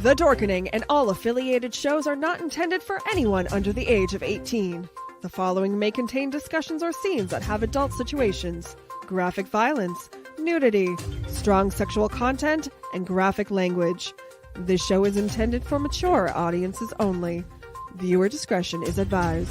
The Dorkening and all affiliated shows are not intended for anyone under the age of 18. The following may contain discussions or scenes that have adult situations, graphic violence, nudity, strong sexual content, and graphic language. This show is intended for mature audiences only. Viewer discretion is advised.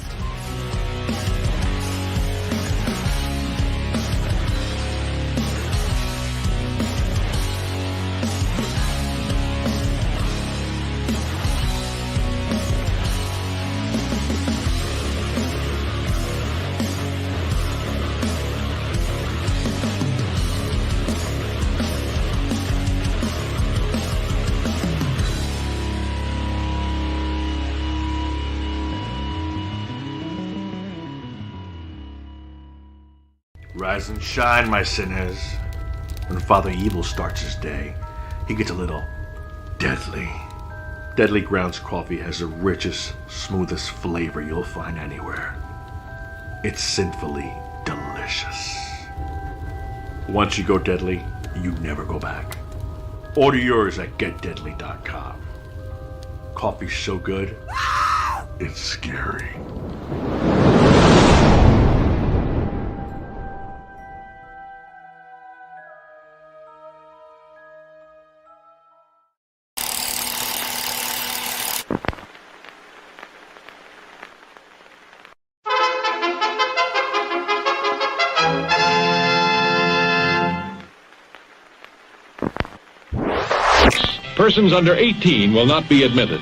Rise and shine, my sinners. When Father Evil starts his day, he gets a little deadly. Deadly Grounds coffee has the richest, smoothest flavor you'll find anywhere. It's sinfully delicious. Once you go deadly, you never go back. Order yours at getdeadly.com. Coffee's so good, it's scary. Persons under 18 will not be admitted.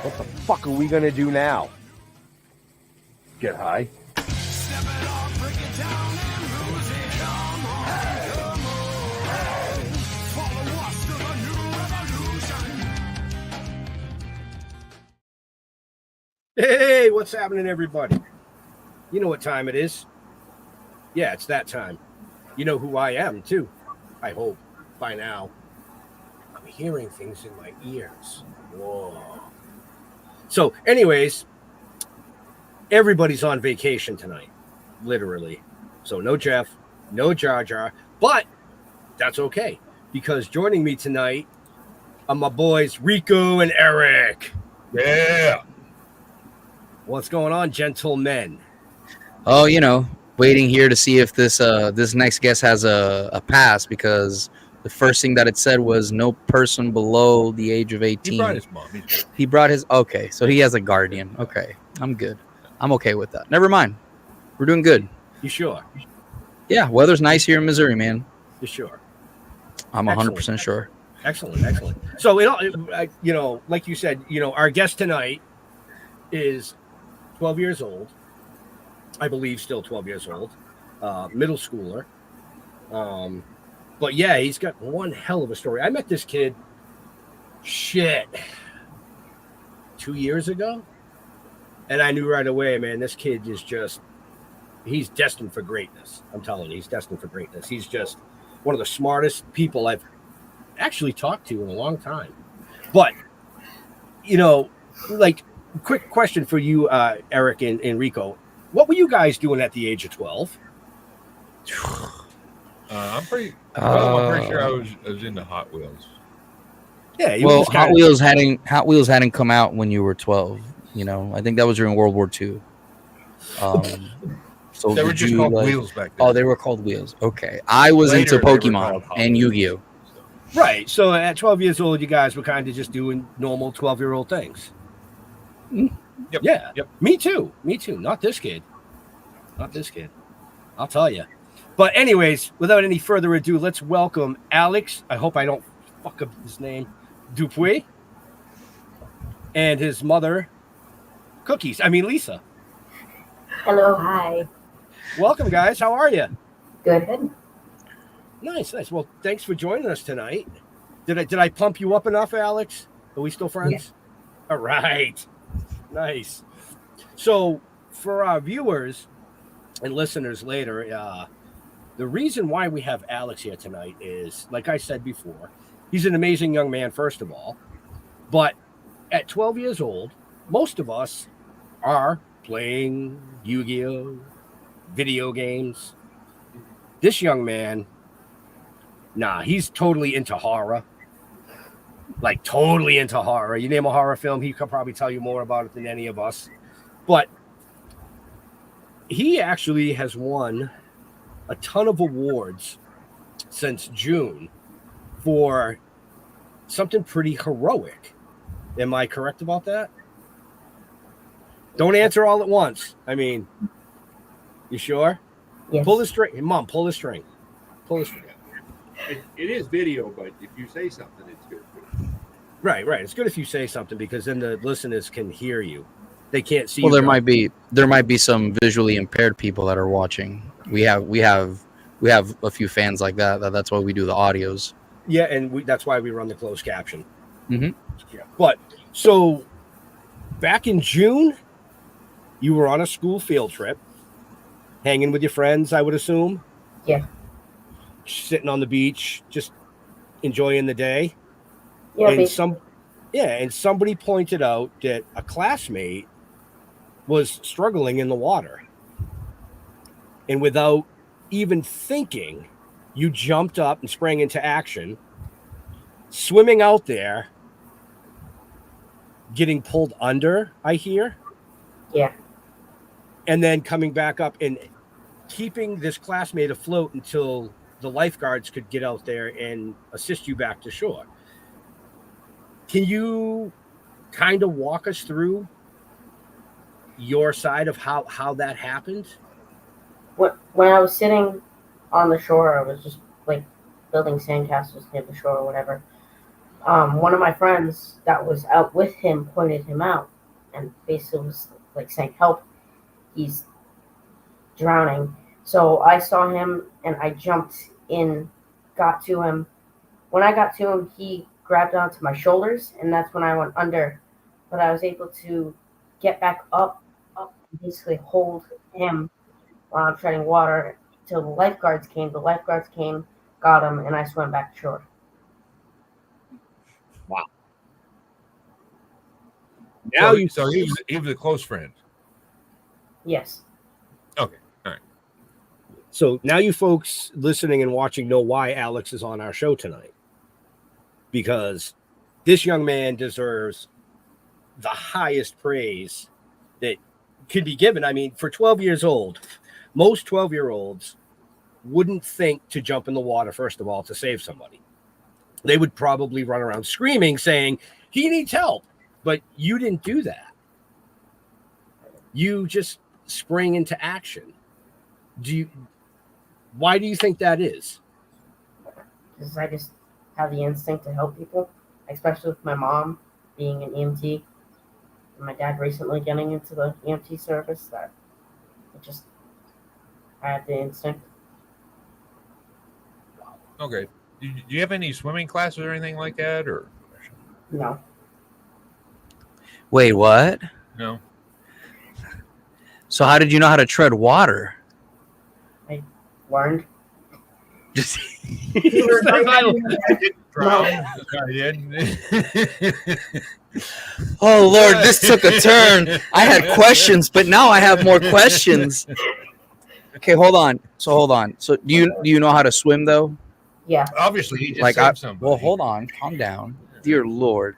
What the fuck are we gonna do now? Get high. Hey, what's happening, everybody? You know what time it is. Yeah, it's that time. You know who I am, too. I hope, by now. I'm hearing things in my ears. Whoa. So, anyways, everybody's on vacation tonight, literally. So, no Jeff, no Jar Jar, but that's okay, because joining me tonight are my boys Rico and Eric. Yeah. What's going on, gentlemen? Oh, waiting here to see if this next guest has a pass, because the first thing that it said was no person below the age of 18. He brought his mom. He brought his... Okay, so he has a guardian. Okay, I'm good. I'm okay with that. Never mind. We're doing good. You sure? Yeah, weather's nice here in Missouri, man. You sure? I'm 100% sure. Excellent. So, like you said, our guest tonight is 12 years old. I believe still 12 years old. Middle schooler. But yeah, he's got one hell of a story. I met this kid, 2 years ago. And I knew right away, man, this kid is just he's destined for greatness. I'm telling you, he's destined for greatness. He's just one of the smartest people I've actually talked to in a long time. But, like, quick question for you, Eric and Rico. What were you guys doing at the age of 12? I'm pretty sure I was into Hot Wheels. Yeah, well, Hot Wheels hadn't come out when you were 12. I think that was during World War II. So They were just called Wheels back then. Oh, they were called Wheels. Okay, I was Later, into Pokemon and Yu-Gi-Oh. Right. So at 12 years old, you guys were kind of just doing normal 12-year-old things. Yep. Yeah. Yep. Me too. Not this kid. I'll tell you. But anyways, without any further ado, let's welcome Alex. I hope I don't fuck up his name. Dupuis. And his mother, Lisa. Hello, hi. Welcome, guys. How are you? Good. Nice. Well, thanks for joining us tonight. Did I pump you up enough, Alex? Are we still friends? Yeah. All right. Nice. So, for our viewers and listeners later, the reason why we have Alex here tonight is, like I said before, he's an amazing young man, first of all. But at 12 years old, most of us are playing Yu-Gi-Oh, video games. This young man, he's totally into horror. Like, totally into horror. You name a horror film, he could probably tell you more about it than any of us. But he actually has won a ton of awards since June for something pretty heroic. Am I correct about that? Don't answer all at once. I mean, you sure? Yes. Pull the string. Mom, pull the string. It is video, but if you say something, it's good. Right. It's good if you say something because then the listeners can hear you. They can't see. Well, you. there might be some visually impaired people that are watching. We have a few fans like that. That's why we do the audios. Yeah, and that's why we run the closed caption. Mm-hmm. Yeah. But so back in June, you were on a school field trip, hanging with your friends, I would assume. Yeah. Sitting on the beach, just enjoying the day. Yeah. And somebody pointed out that a classmate was struggling in the water. And without even thinking, you jumped up and sprang into action, swimming out there, getting pulled under, I hear. Yeah. And then coming back up and keeping this classmate afloat until the lifeguards could get out there and assist you back to shore. Can you kind of walk us through your side of how that happened? When I was sitting on the shore, I was just like building sandcastles near the shore or whatever. One of my friends that was out with him pointed him out and basically was like saying, "Help, he's drowning." So I saw him and I jumped in, got to him. When I got to him, he grabbed onto my shoulders, and that's when I went under. But I was able to get back up and basically hold him while I'm treading water till the lifeguards came. The lifeguards came, got him, and I swam back to shore. Wow. So he was a close friend. Yes. Okay. All right. So now you folks listening and watching know why Alex is on our show tonight. Because this young man deserves the highest praise that could be given. I mean, for 12 years old, most 12-year-olds wouldn't think to jump in the water, first of all, to save somebody. They would probably run around screaming, saying, he needs help. But you didn't do that. You just sprang into action. Why do you think that is? Because I just have the instinct to help people, especially with my mom being an EMT and my dad recently getting into the EMT service. That I had the instinct. Okay. Do you have any swimming classes or anything like that, or No. Wait, what? no? So how did you know how to tread water? learned. Just We were right I there. drown. I didn't. oh Lord, this took a turn. I had questions, but now I have more questions. Okay, hold on. So do you know how to swim though? Yeah. Obviously, he just Like saved somebody. well, hold on, calm down, dear Lord.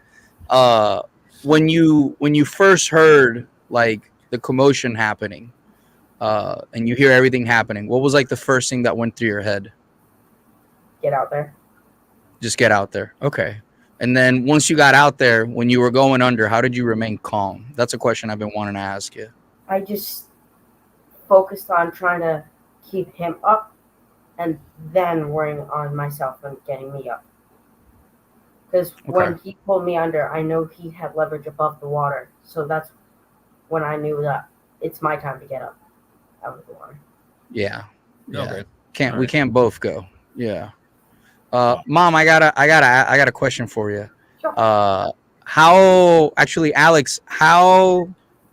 When you first heard like the commotion happening, and you hear everything happening, what was like the first thing that went through your head? Get out there. Just get out there. Okay. And then once you got out there, when you were going under, how did you remain calm? That's a question I've been wanting to ask you. I just focused on trying to keep him up and then worrying on myself and getting me up. Because when he pulled me under, I know he had leverage above the water. So that's when I knew that it's my time to get up out of the water. Yeah. Okay. We can't both go. Yeah. Mom, I got a question for you. Sure. Alex,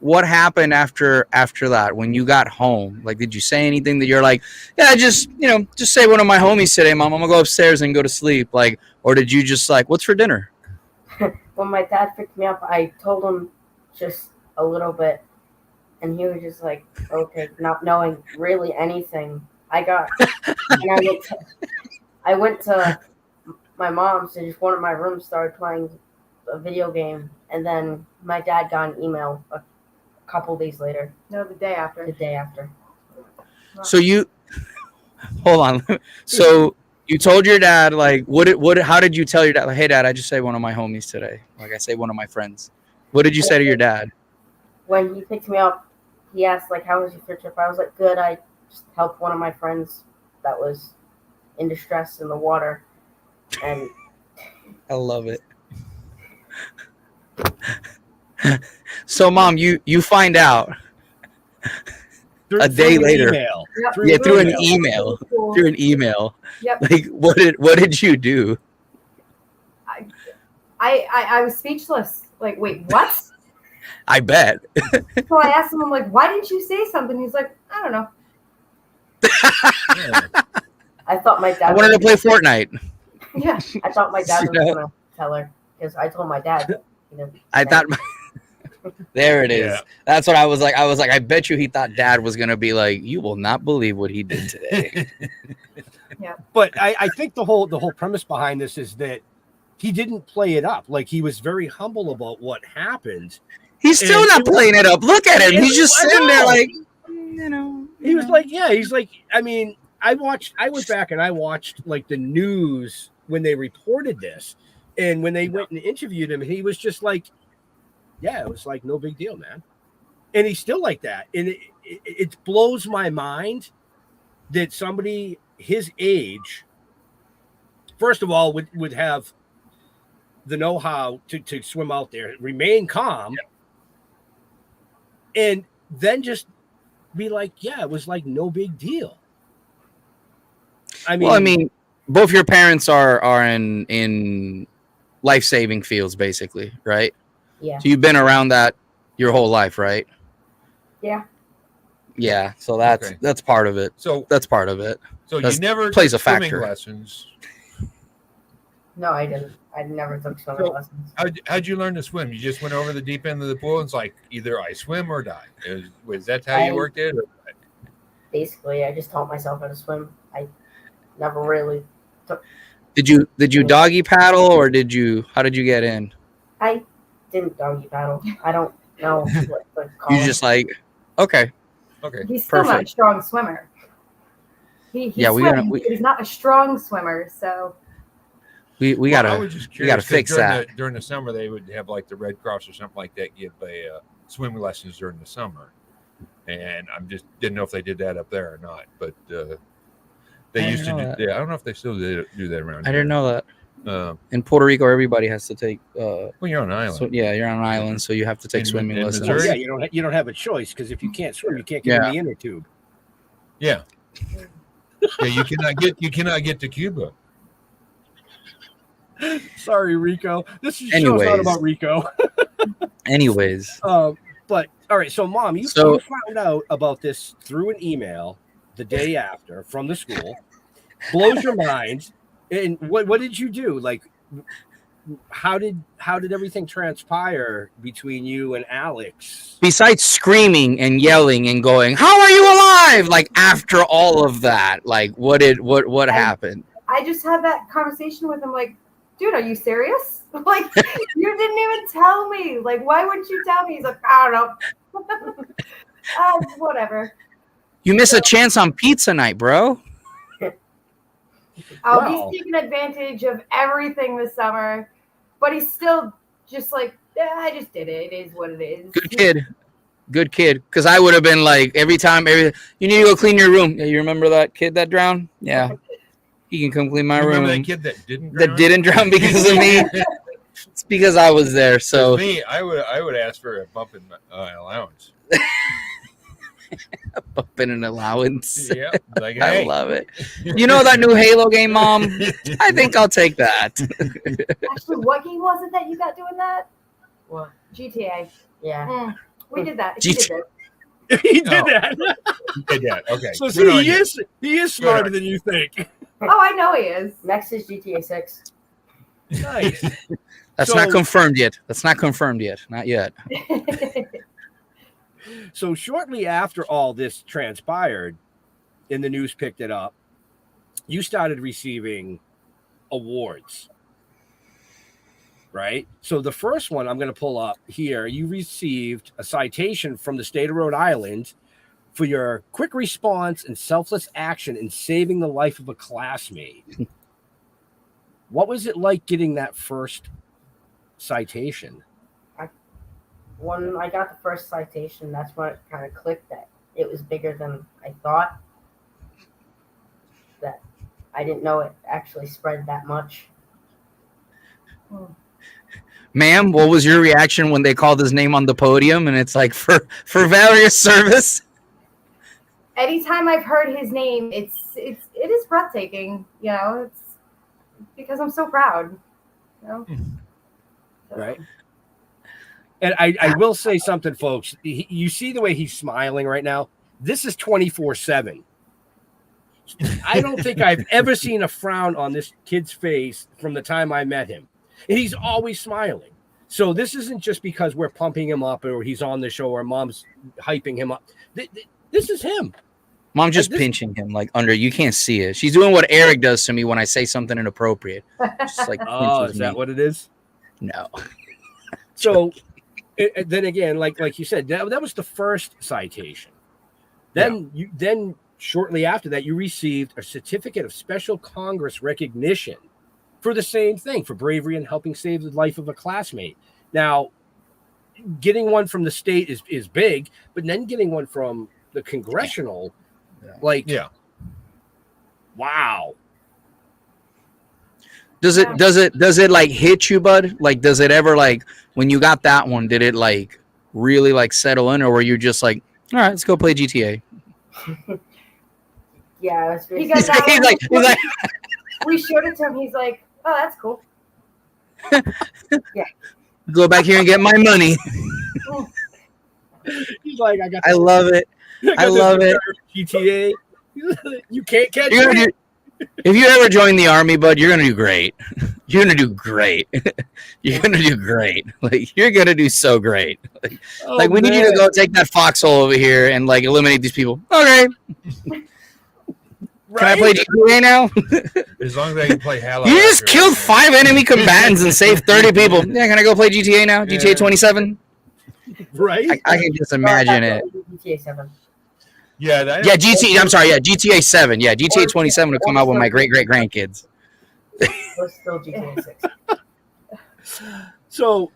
what happened after that when you got home? Like, did you say anything that you're like, yeah, just say one of my homies today, Mom, I'm gonna go upstairs and go to sleep, like, or did you just like, what's for dinner? When my dad picked me up, I told him just a little bit, and he was just like, okay, not knowing really anything. I went to my mom's and just one of my rooms started playing a video game, and then my dad got an email a couple days later. No, the day after. The day after. So you hold on. So you told your dad, like, how did you tell your dad, like, hey Dad, I just say one of my homies today, like I say one of my friends? What did you say to your dad? When he picked me up, he asked, like, how was your trip? I was like, good. I just helped one of my friends that was in distress in the water, and I love it. So Mom, you find out a day later. Through an email. Yep. Like, what did you do? I was speechless. Like, wait, what? I bet. So I asked him, I'm like, why didn't you say something? He's like, I don't know. I thought my dad. I wanted to play Fortnite. Yeah. I thought my dad was gonna tell her because I told my dad. I thought. There it is. Yeah. That's what I was like. I bet you he thought Dad was gonna be like, you will not believe what he did today. But I think the whole premise behind this is that he didn't play it up. Like, he was very humble about what happened. He's still not playing it up. Look at him. He's just sitting there like, He was like, yeah. He's like, I mean, I went back and I watched like the news when they reported this, and when they went and interviewed him, he was just like, yeah, it was like no big deal, man. And he's still like that. And it blows my mind that somebody his age, first of all, would have the know-how to swim out there, remain calm, and then just be like, yeah, it was like no big deal. I mean, both your parents are in life-saving fields, basically, right? Yeah. So you've been around that your whole life, right? Yeah. Yeah. So that's part of it. So that's part of it. So That's you never plays took a swimming factor. lessons. No, I didn't. I never took swimming So- lessons. How'd you learn to swim? You just went over the deep end of the pool and it's like either I swim or die. Was that how you worked it? Basically, I just taught myself how to swim. I never really took. Did you doggy paddle or how did you get in? I didn't doggy paddle. I don't know what to call You it. just like, okay. Okay. He's still not a Perfect. strong swimmer. He Yeah, swims, but he's not a strong swimmer, so We I gotta was just we curious gotta 'cause fix that. during the summer, they would have like the Red Cross or something like that give swimming lessons during the summer, and I just didn't know if they did that up there or not. But they I used to didn't do. know that. Yeah, I don't know if they still do that around. I didn't know that. know. In Puerto Rico, everybody has to take. Well, you're on an island. So yeah, you're on an island, so you have to take In- swimming in lessons. Missouri? yeah, you don't have a choice, because if you can't swim, you can't get in the inner tube. Yeah. Yeah, you cannot get to Cuba. Sorry, Rico. This show's Anyways. not about Rico. Anyways, But all right, so Mom, you found out about this through an email the day after from the school, blows your mind. And what did you do? Like, how did everything transpire between you and Alex? Besides screaming and yelling and going, "How are you alive?" Like after all of that, like what happened? I just had that conversation with him, like, dude, are you serious? Like, you didn't even tell me. Like, why wouldn't you tell me? He's like, I don't know. Whatever. You miss a chance on pizza night, bro. He's taking advantage of everything this summer, but he's still just like, yeah, I just did it. It is what it is. Good kid. Because I would have been like, you need to go clean your room. Yeah, you remember that kid that drowned? Yeah. He can come clean my room. Remember that kid that didn't drown? That didn't drown because of me? It's because I was there. So me, I would ask for a bump in allowance. Up in an allowance. Yeah, like, hey. I love it. You know that new Halo game, Mom? I think I'll take that. Actually, what game was it that you got doing that? What? GTA. Yeah. We did that. He did that. He did that. Okay. So see, he is smarter than you think. Oh, I know he is. Next is GTA 6. Nice. That's not confirmed yet. Not yet. So shortly after all this transpired, and the news picked it up, you started receiving awards, right? So the first one I'm going to pull up here, you received a citation from the state of Rhode Island for your quick response and selfless action in saving the life of a classmate. What was it like getting that first citation? When I got the first citation, that's when it kind of clicked that it was bigger than I thought. That I didn't know it actually spread that much. Ma'am, what was your reaction when they called his name on the podium and it's like for various service? Anytime I've heard his name, it is breathtaking. You know, it's because I'm so proud. You know? Right. And I will say something, folks. You see the way he's smiling right now? This is 24/7. I don't think I've ever seen a frown on this kid's face from the time I met him. And he's always smiling. So this isn't just because we're pumping him up or he's on the show or Mom's hyping him up. This is him. Mom's just pinching him like under. You can't see it. She's doing what Eric does to me when I say something inappropriate. Just like is that what it is? No. So then again, like you said, that was the first citation. Then shortly after that, you received a certificate of special Congress recognition for the same thing, for bravery and helping save the life of a classmate. Now, getting one from the state is big, but then getting one from the congressional, wow. Does it like hit you, bud? Like, does it ever like when you got that one? Did it like really like settle in, or were you just like, all right, let's go play GTA? Yeah, it was He got that he's one. like, We showed it to him. He's like, oh, that's cool. Yeah. Go back here and get my money. He's like, I love it. I love it. GTA. You can't catch me. If you ever join the army, bud, you're gonna do great. You're gonna do great. You're gonna do great. Like you're gonna do so great. Like we need you to go take that foxhole over here and like eliminate these people. Okay. Can I play GTA now? As long as I can play Halo. You just killed 5 enemy combatants and saved 30 people. Yeah, can I go play GTA now? Yeah. GTA 27? Right? I can just imagine it. GTA 7. Yeah, GTA 7. Yeah, GTA 27 will come out with my great grandkids. Or still GTA 6. So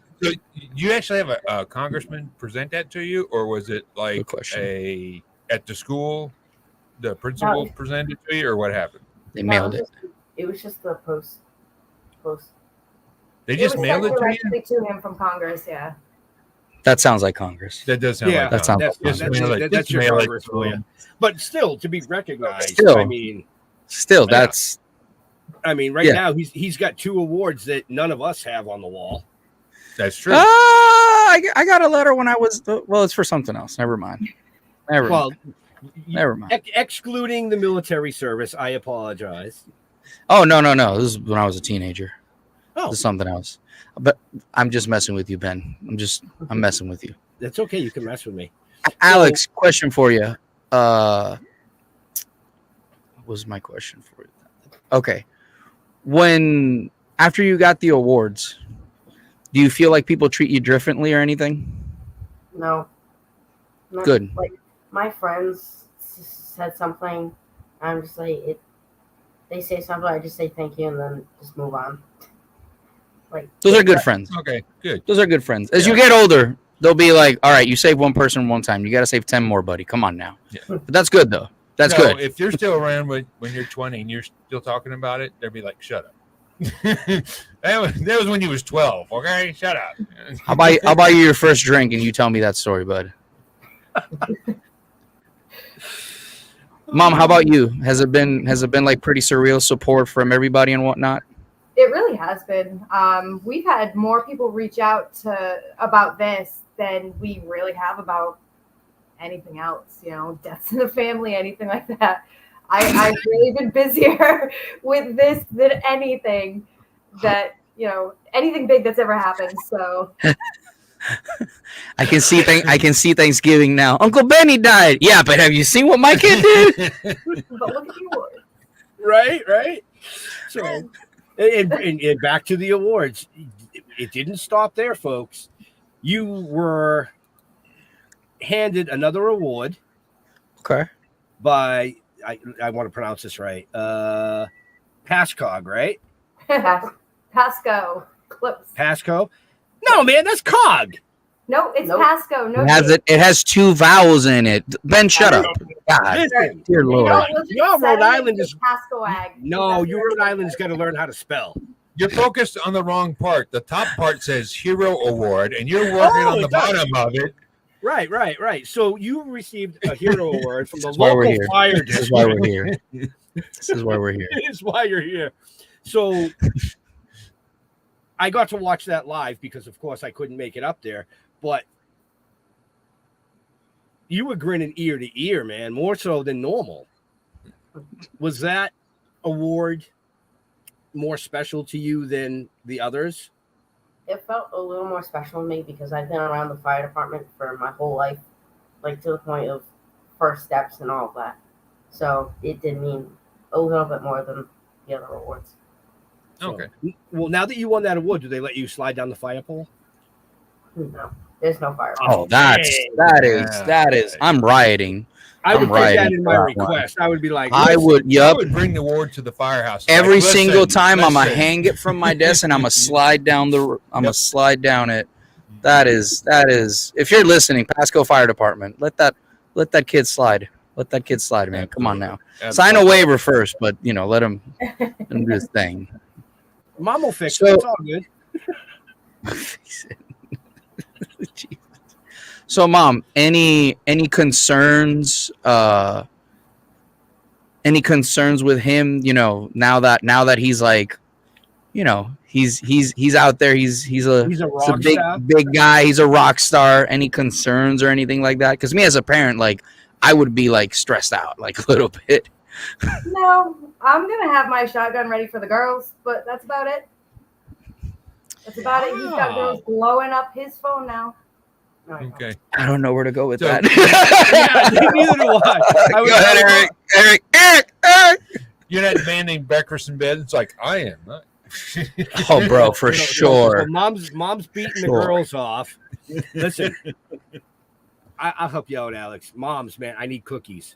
you actually have a congressman present that to you, or was it like Good question. at the school, the principal presented it to you, or what happened? They mailed it. It was just the post. They just mailed it to you? directly to him from Congress. Yeah. That sounds like Congress. That does sound like that sounds that's your mail it Congress to for you. him. But still, to be recognized, Still. I mean, That's right now he's got 2 awards that none of us have on the wall. That's true. I got a letter when I was. Well, it's for something else. Never mind. Well, Never mind. Excluding the military service, I apologize. Oh no. This is when I was a teenager. Oh, This is something else. But I'm just messing with you, Ben. I'm messing with you. that's okay. You can mess with me. Alex, question for you. What was my question for you? Okay. When after you got the awards, do you feel like people treat you differently or anything? No. Not- Good. Like my friends said something, I'm just like they say something, I just say thank you and then just move on. Like Those are good friends. Okay, good. Those are good friends. As you get older, they'll be like, all right, you saved one person one time. You got to save 10 more, buddy. Come on now. Yeah. But that's good, though. That's No, good. If you're still around when you're 20 and you're still talking about it, they'll be like, shut up. that was when you was 12. Okay, shut up. I'll buy you your first drink and you tell me that story, bud. Mom, how about you? Has it been like pretty surreal support from everybody and whatnot? It really has been. We've had more people reach out about this than we really have about anything else, deaths in the family, anything like that. I've really been busier with this than anything anything big that's ever happened. So I can see Thanksgiving now. Uncle Benny died. Yeah, but have you seen what my kid did? but look at you. Right. So, and back to the awards. It didn't stop there, folks. You were handed another award. Okay. By I want to pronounce this right. Pascog, right? Pasco. Close. Pasco? No, man, that's Cog. No, it's Nope. Pasco. No, It has 2 vowels in it. Ben, shut up. God, Listen, dear Lord. Y'all Rhode Island is Pasco Ag. no. You Rhode Island's got to learn how to spell. You're focused on the wrong part. The top part says Hero Award, and you're working on the bottom of it. Right. So you received a hero award from the This is why we're local here. fire This is district. why we're here. This is why we're here. It's why you're here. So I got to watch that live because, of course, I couldn't make it up there. But you were grinning ear to ear, man, more so than normal. Was that award more special to you than the others? it felt a little more special to me because I've been around the fire department for my whole life, like to the point of first steps and all of that. So it did mean a little bit more than the other awards. Okay. Well, now that you won that award, do they let you slide down the fire pole? No, there's no fire. Oh, that is. I'm rioting. I would I'm put that riding in my for that one. request. I would be like, I would. I Yup. would bring the award to the firehouse. Every Like, single listen, time, I'm gonna listen. hang it from my desk and I'm gonna slide down the. I'm gonna slide down it. That is. If you're listening, Pasco Fire Department, let that kid slide. Let that kid slide, man. Come on now. Sign a waiver first, but let him do his thing. Mom will fix So- it. It's all good. Jesus. So, Mom, any concerns? Any concerns with him? Now that he's like, he's out there. He's a rock star. big guy. He's a rock star. Any concerns or anything like that? Because me as a parent, like, I would be like stressed out, like a little bit. No, I'm gonna have my shotgun ready for the girls, but that's about it. That's about it. He's got girls blowing up his phone now. No, I don't. Okay. I don't know where to go with So- that. Yeah, neither do I. Go ahead, Eric. You're that man named Becker's in bed. It's like I am. Not. Oh, bro, for sure. Mom's beating the Sure. girls off. Listen, I'll help you out, Alex. Moms, man, I need cookies.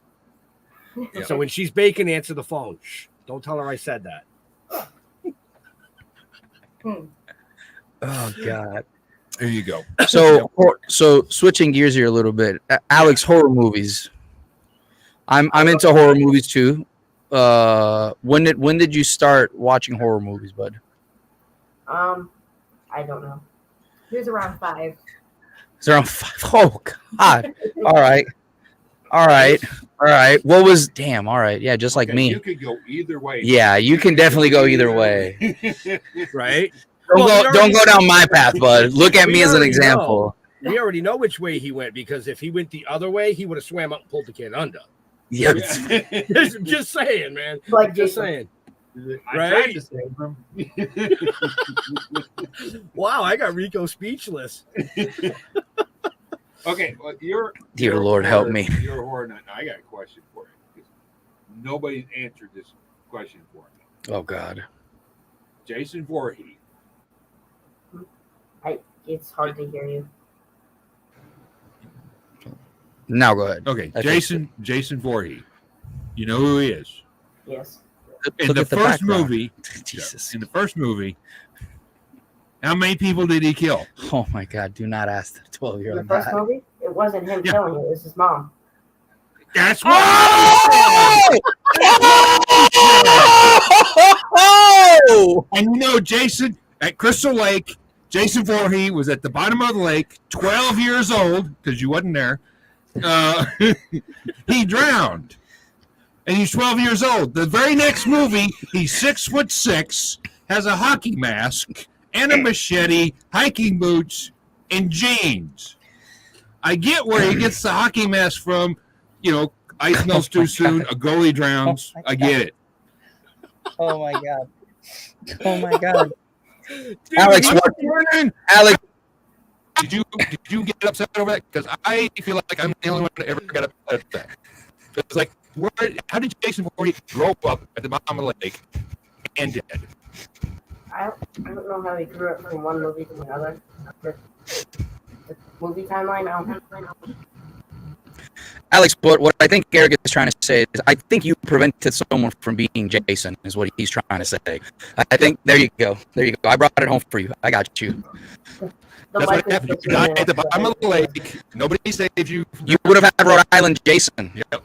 Yeah. So when she's baking, answer the phone. Shh, don't tell her I said that. Oh God. There you go. So switching gears here a little bit, Alex, horror movies. I'm into horror movies too. When did you start watching horror movies, bud? I don't know. He was around 5. It's around 5. Oh God. All right. What was damn? All right. Yeah, just like me. You could go either way. Yeah, you can definitely go either way. Right? Don't go down my path, bud. Look at We me as an already example. We already know which way he went because if he went the other way, he would have swam up and pulled the kid under. Yeah. Just saying, man. Like Just Jason. saying. I Right? tried to save them. Wow, I got Rico speechless. Okay, well, Dear you're a Lord, help horror- me. You're a horror nut. Now, I got a question for you. 'Cause nobody's answered this question for me. Oh God. Jason Voorhees. It's hard to hear you. Now go ahead. Okay, I Jason Voorhees. You know who he is. Yes. In Look the at the first background. movie, Jesus. in the first movie, how many people did he kill? Oh my God. Do not ask the In 12-year-old the first that. movie, it wasn't him Yeah. killing it. It was his mom. That's what. Oh! And you know, Jason at Crystal Lake, Jason Voorhees was at the bottom of the lake, 12 years old, because you wasn't there. He drowned, and he's 12 years old. The very next movie, he's 6'6", has a hockey mask and a machete, hiking boots, and jeans. I get where he gets the hockey mask from. You know, ice melts too soon. A goalie drowns. Oh my I get it. Oh my God. Oh my God. Dude, Alex, I'm what? wondering, Alex, did you get upset over that? Because I feel like I'm the only one that ever got upset at that. It's like, how did Jason Voorhees grow up at the bottom of the lake and dead? I don't know how he grew up from one movie to another. The movie timeline, I don't know. Alex, what I think Eric is trying to say is I think you prevented someone from being Jason, is what he's trying to say. I think, there you go. There you go. I brought it home for you. I got you. The That's mic what was happened. You switching died in at the and out, bottom of the so- lake. Nobody saved you. You would have had Rhode Island Jason. Yep.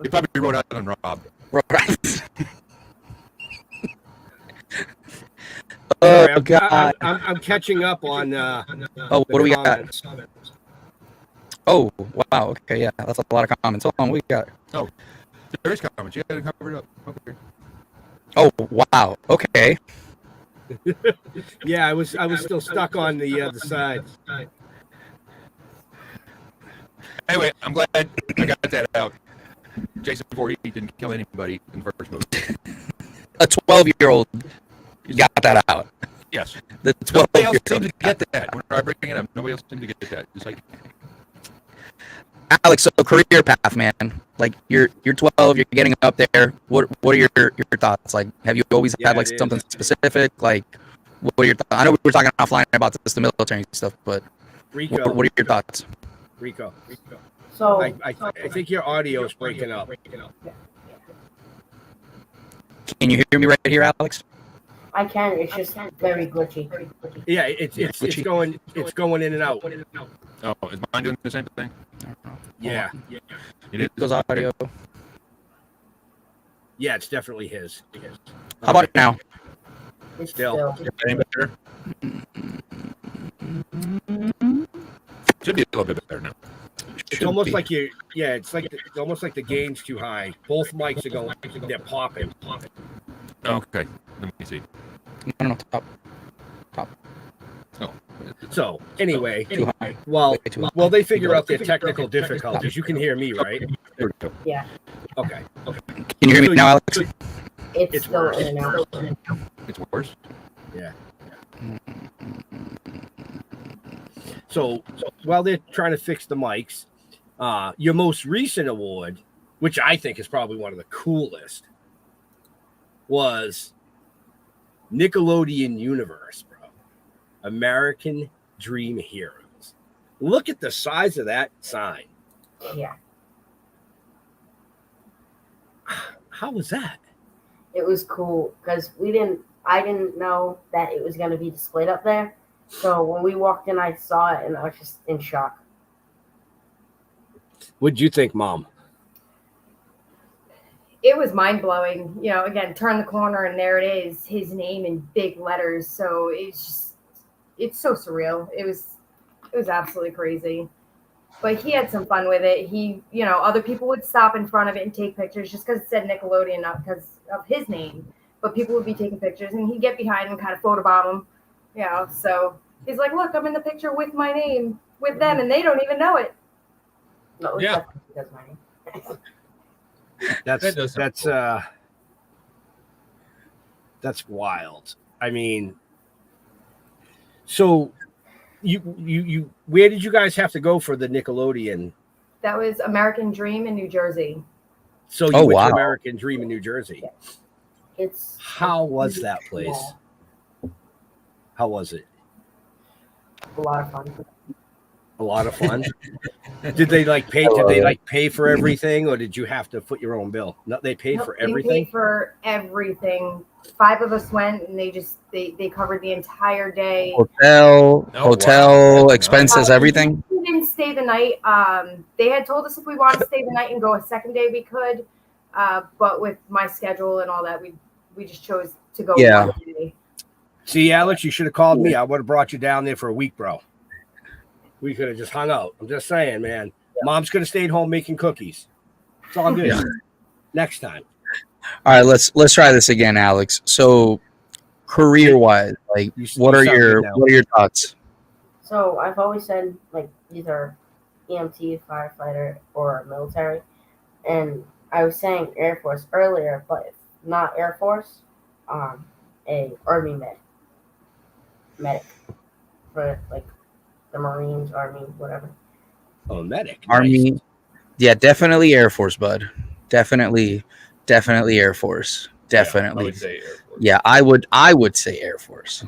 You probably wrote out on Rob. Right. Sorry, Oh, God. I'm catching up on. Oh, what do we got? comments. Oh, wow. Okay, yeah. That's a lot of comments. Hold on. What we got? There is comments. You got to cover it up. Okay. Oh, wow. Okay. Yeah, I was still stuck on the other side. Anyway, I'm glad I got that out. Jason Voorhees didn't kill anybody in the first movie. A 12-year-old got that out. Yes. The Nobody else 12-year-old. seemed to get that. When I bring it up, nobody else seemed to get that. It's like, Alex, so career path, man. Like you're 12, you're getting up there. What are your thoughts? Like, have you always Yeah, had like it something is. specific? Like, what are your thoughts? I know we were talking offline about this, the military stuff, but Rico. what are your thoughts? Rico. So, I think your audio is breaking up. Can you hear me right here, Alex? I can. It's just very glitchy. Yeah, it's going in and out. oh, is mine doing the same thing? Yeah, It is. Goes audio. yeah, it's definitely his. How about now? It's Still. still. Any better? Should be a little bit better now. It's almost like you. Yeah, it's almost like the gain's too high. Both mics are going. They're popping. Okay. Let me see. No, top. Oh. So anyway, Too high. well, Way too high. well, they figure out their technical difficulties. You can hear me, right? There we go. Yeah. Okay. Can you hear me now, Alex? It's It's still worse. in and out. It's worse. Yeah. So while they're trying to fix the mics, your most recent award, which I think is probably one of the coolest, was Nickelodeon Universe, bro. American Dream Heroes. Look at the size of that sign. Yeah. How was that? It was cool because I didn't know that it was going to be displayed up there. So when we walked in, I saw it and I was just in shock. What'd you think, Mom? It was mind blowing. You know, again, turn the corner and there it is, his name in big letters. So it's so surreal. It was absolutely crazy. But he had some fun with it. Other people would stop in front of it and take pictures just because it said Nickelodeon, not because of his name. But people would be taking pictures and he'd get behind and kind of photobomb them. So he's like, look, I'm in the picture with my name with them and they don't even know it. No, it was Yeah. definitely because of my name. That's wild. I mean, so you where did you guys have to go for the Nickelodeon? That was American Dream in New Jersey. So you went to American Dream in New Jersey. How was that place? How was it? A lot of fun. A lot of fun. Did they pay for everything, or did you have to foot your own bill? No, they paid for everything. They paid for everything. 5 of us went, and they covered the entire day. Hotel expenses, everything. We didn't stay the night. They had told us if we wanted to stay the night and go a second day, we could. But with my schedule and all that, we just chose to go. Yeah. One day. See, Alex, you should have called me. I would have brought you down there for a week, bro. We could have just hung out. I'm just saying, man. Yeah. Mom's could have stayed home making cookies. It's all good. Yeah. Next time. All right, let's try this again, Alex. So, career-wise, like, what are your thoughts? So I've always said like either EMT, firefighter, or military, and I was saying Air Force earlier, but if not Air Force, a Army medic for like the Marines, Army, whatever. Oh, medic. Army. Nice. Yeah, definitely Air Force, bud. Definitely Air Force. Definitely. Yeah, I would say Air Force.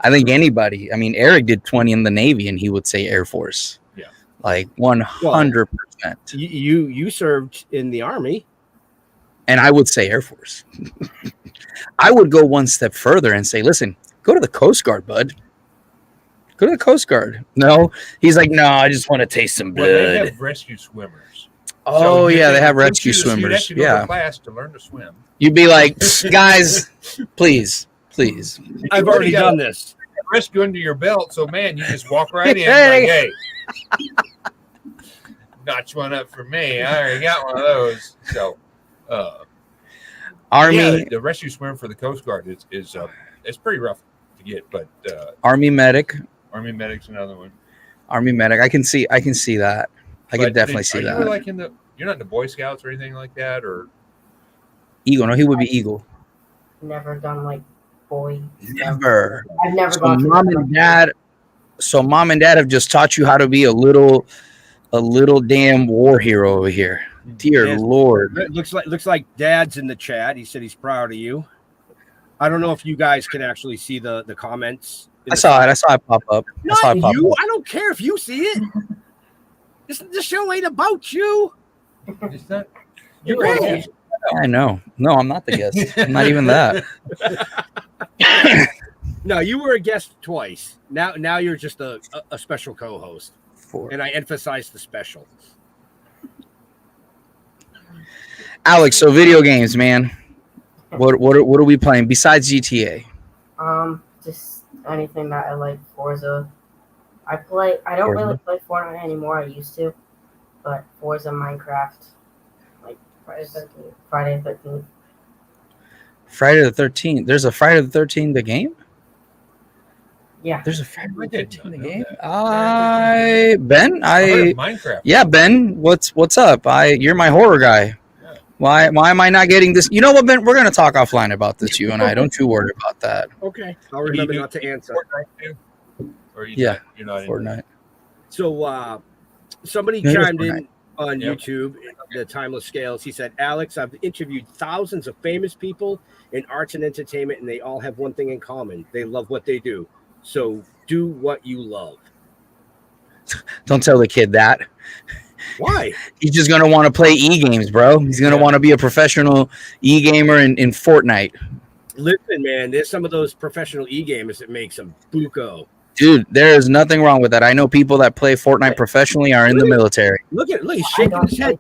I think anybody. I mean, Eric did 20 in the Navy, and he would say Air Force. Yeah, like 100%. You served in the Army, and I would say Air Force. I would go one step further and say, listen, go to the Coast Guard, bud. Go to the Coast Guard. No, he's like, no, I just want to taste some blood. Well, they have rescue swimmers. Oh, yeah, they have rescue swimmers. You'd have to go to class to learn to swim. You'd be like, guys, please. I've already done this. Rescue under your belt, so, man, you just walk right in like, hey, notch one up for me. I already got one of those. So, Army. Yeah, the rescue swimmer for the Coast Guard is it's pretty rough to get, but Army medic. Army medic's another one. Army medic. I can see that. I can definitely see that. You like you're not in the Boy Scouts or anything like that, or Eagle? No, he would be Eagle. Never done like boy. Never. I've never. So mom and dad have just taught you how to be a little damn war hero over here. Dear Lord. It looks like Dad's in the chat. He said he's proud of you. I don't know if you guys can actually see the comments. I saw it pop up. Not you. I don't care if you see it. This show ain't about you. It's not. You're great. I know. No, I'm not the guest. I'm not even that. No, you were a guest twice. Now you're just a special co-host. And I emphasize the special. Alex, so video games, man. What are we playing besides GTA? Just anything that I like. Forza. I don't really play Fortnite anymore. I used to, but Forza, Minecraft, like Friday the 13th. Friday the 13th. There's a Friday the 13th the game. Yeah, there's a Friday the 13th the game. Minecraft. Yeah, Ben. What's up? You're my horror guy. Why am I not getting this? You know what, Ben? We're going to talk offline about this, you and I. Don't you worry about that. Okay. I'll remember not to answer. Or you're not Fortnite. So somebody chimed in on YouTube, the Timeless Scales. He said, Alex, I've interviewed thousands of famous people in arts and entertainment, and they all have one thing in common. They love what they do. So do what you love. Don't tell the kid that. Why? He's just going to want to play e-games, bro. He's going to want to be a professional e-gamer in Fortnite. Listen, man, there's some of those professional e-gamers that make some buco. Dude, there is nothing wrong with that. I know people that play Fortnite professionally are in the military. Look, he's shaking his head.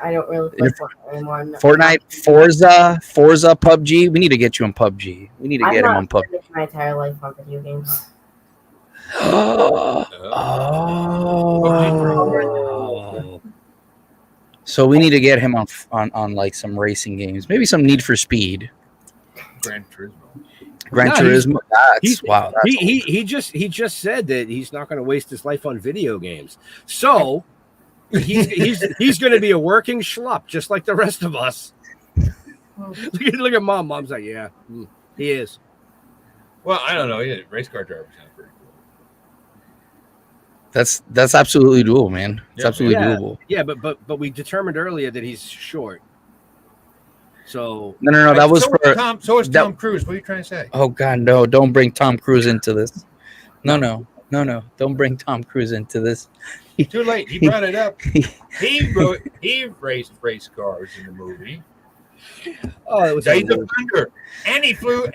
I don't really play Fortnite anymore. Fortnite, Forza, PUBG. We need to get you on PUBG. We need to get him on PUBG. My entire life on video games. So we need to get him on like some racing games, maybe some Need for Speed, Gran Turismo. Wow. He just said that he's not going to waste his life on video games. So He's going to be a working schlup, just like the rest of us. Look at Mom. Mom's like, yeah, he is. Well, I don't know. Yeah, race car driver sounds pretty cool. That's absolutely doable, man. It's Yeah. absolutely doable. Yeah, but we determined earlier that he's short. So No. That was for So is Tom Cruise. What are you trying to say? Oh God, no! Don't bring Tom Cruise into this. No! Don't bring Tom Cruise into this. Too late. He brought it up. He raced race cars in the movie. oh, it was Days of Thunder. And he flew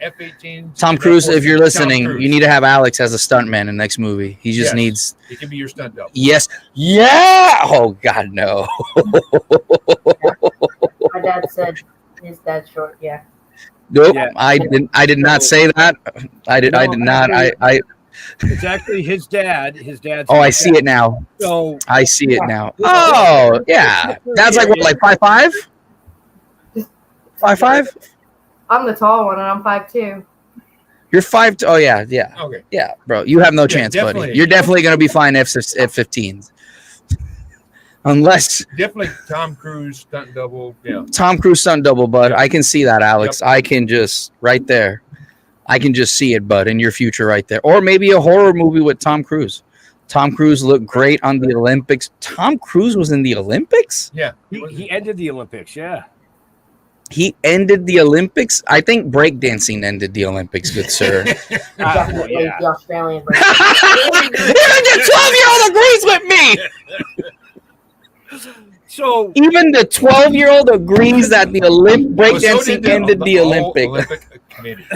F-18. Tom Cruise, if you're Tom listening, Cruise. you need to have Alex as a stuntman in the next movie. He just Yes. needs. He can be your stunt double. Yes. Yeah. Oh God, no. My dad said his dad's short. Yeah. Nope. Yeah. I did not say that. I did not. It's actually his dad. His dad's. Oh, I see it now. So I see it now. Oh, yeah. That's like what, like 5'5"? 5'5"? I'm the tall one, and I'm 5'2". You're 5. Oh yeah. Okay. Yeah, bro. You have no chance, buddy. definitely. You're definitely gonna be flying F-15s, unless Definitely Tom Cruise stunt double. Yeah. Tom Cruise stunt double, bud. I can see that, Alex. I can just right there. I can just see it, bud, in your future right there. Or maybe a horror movie with Tom Cruise. Tom Cruise looked great on the Olympics. Tom Cruise was in the Olympics? Yeah. he ended the Olympics. Yeah. He ended the Olympics? I think breakdancing ended the Olympics, good sir. Definitely yeah. the Australian. Even the 12-year-old agrees with me! So Even the 12-year-old agrees that the breakdancing ended the Olympics. Olympic committee.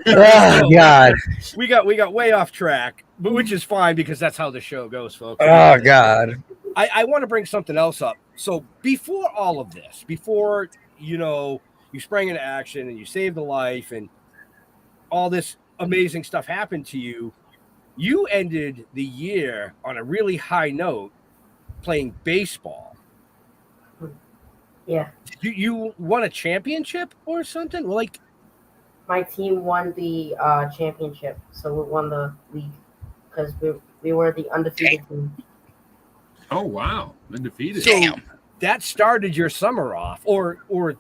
Oh, God. we got way off track, but which is fine because that's how the show goes, folks. Oh, God. I want to bring something else up. So before all of this, before you sprang into action and you saved a life and all this amazing stuff happened to you, you ended the year on a really high note playing baseball. Yeah. You won a championship or something? Well, like My team won the championship, so we won the league because we were the undefeated team. Oh wow, undefeated. So that started your summer off, or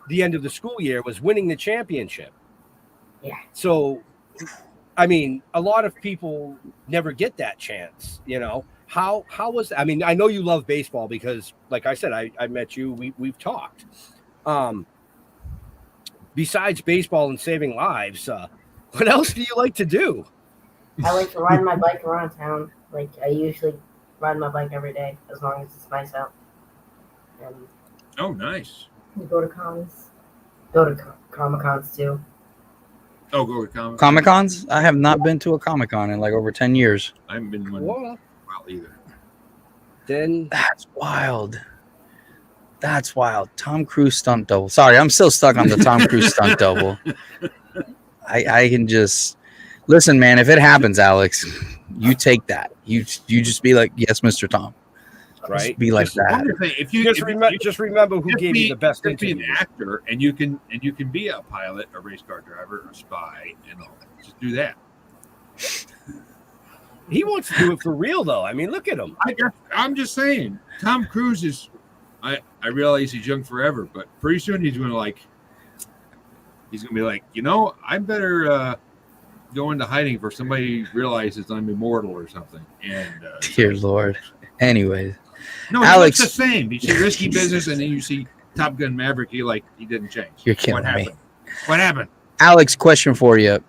the end of the school year was winning the championship. Yeah. So, I mean, a lot of people never get that chance. How was that? I mean, I know you love baseball because, like I said, I met you. We've talked. Besides baseball and saving lives, what else do you like to do? I like to ride my bike around town. Like, I usually ride my bike every day as long as it's nice out. And Oh nice. go to cons. Go to Comic-Cons too. Oh, go to Comic. Comic-Cons? I have not been to a Comic-Con in like over 10 years. I haven't been to one in a Well, while either. then That's wild. That's wild. Tom Cruise stunt double. Sorry, I'm still stuck on the Tom Cruise stunt double. I can just listen, man. If it happens, Alex, you take that. You just be like, yes, Mr. Tom. right. Just be like that. If you Just remember who gave you the best just be an interview. actor, and you can be a pilot, a race car driver, a spy, and all that. Just do that. He wants to do it for real, though. I mean, look at him. I'm just saying, Tom Cruise is. I realize he's young forever, but pretty soon he's gonna be like, I better go into hiding for somebody realizes I'm immortal or something. And Dear Lord. Anyways, no, Alex- it's the same. You see risky business, and then you see Top Gun Maverick. He didn't change. You're killing What me. happened? What happened? Alex, question for you.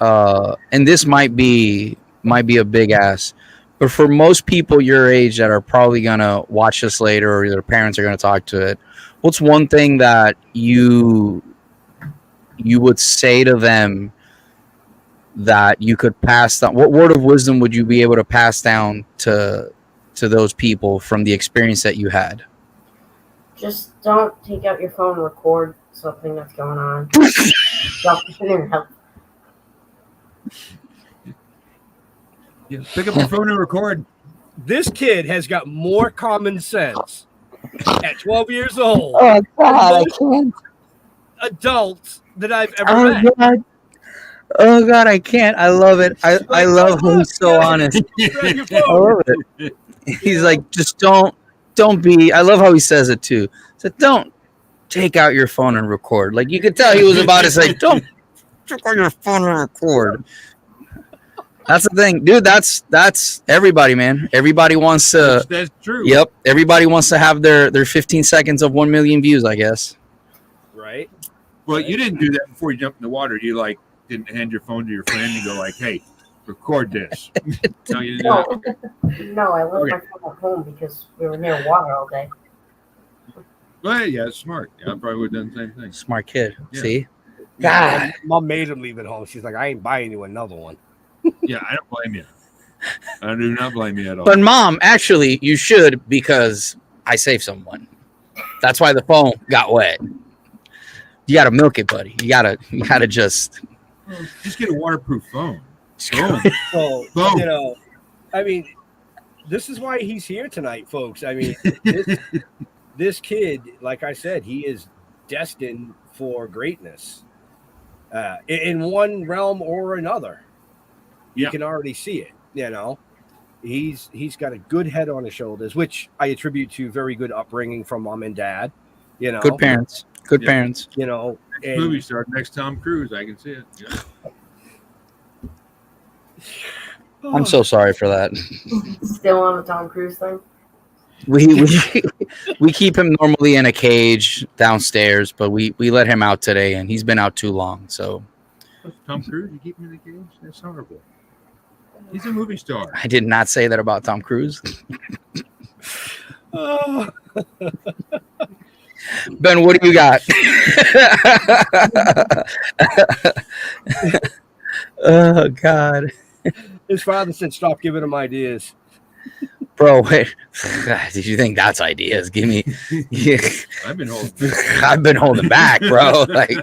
And this might be a big ass, but for most people your age that are probably gonna watch this later or their parents are gonna talk to it, what's one thing that you would say to them that you could pass down? What word of wisdom would you be able to pass down to those people from the experience that you had? Just don't take out your phone and record something that's going on. Don't sit in and help. Yeah, pick up your phone and record. This kid has got more common sense at 12 years old. Oh God, I can't. Adults that I've ever met. God. Oh God, I can't. I love it. I love how he's so honest. Grab your I phone. love it. He's like, just don't be. I love how he says it too. So don't take out your phone and record. Like you could tell he was about to say, don't take out your phone and record. That's the thing, dude. That's everybody, man. Everybody wants to. That's true. Yep. Everybody wants to have their 15 seconds of 1 million views, I guess. Right. Well, you didn't do that before you jumped in the water. You like didn't hand your phone to your friend and go like, "Hey, record this." No, you didn't do that. No, I left Okay. my phone at home because we were near water all day. Well, yeah, it's smart. Yeah, I probably would have done the same thing. Smart kid. Yeah. See? Yeah, Mom made him leave it home. She's like, I ain't buying you another one. Yeah, I don't blame you. I do not blame you at all. But mom, actually, you should because I saved someone. That's why the phone got wet. You gotta milk it, buddy. You gotta just Just get a waterproof phone. Boom. So, Boom. you know, I mean, this is why he's here tonight, folks. I mean, this kid, like I said, he is destined for greatness in one realm or another. You Yeah. can already see it, you know. He's got a good head on his shoulders, which I attribute to very good upbringing from mom and dad, you know. Good parents. Good Yeah. parents. You know, and Movie star next Tom Cruise. I can see it. Yeah. I'm so sorry for that. Still on the Tom Cruise thing. We keep him normally in a cage downstairs, but we let him out today, and he's been out too long. So Tom Cruise, you keep him in the cage? That's horrible. He's a movie star. I did not say that about Tom Cruise. Oh. Ben, what do you got? Oh God, His father said, "Stop giving him ideas." bro, wait. Did you think that's ideas? Give me. Yeah. I've been holding. I've been holding back, bro. Like,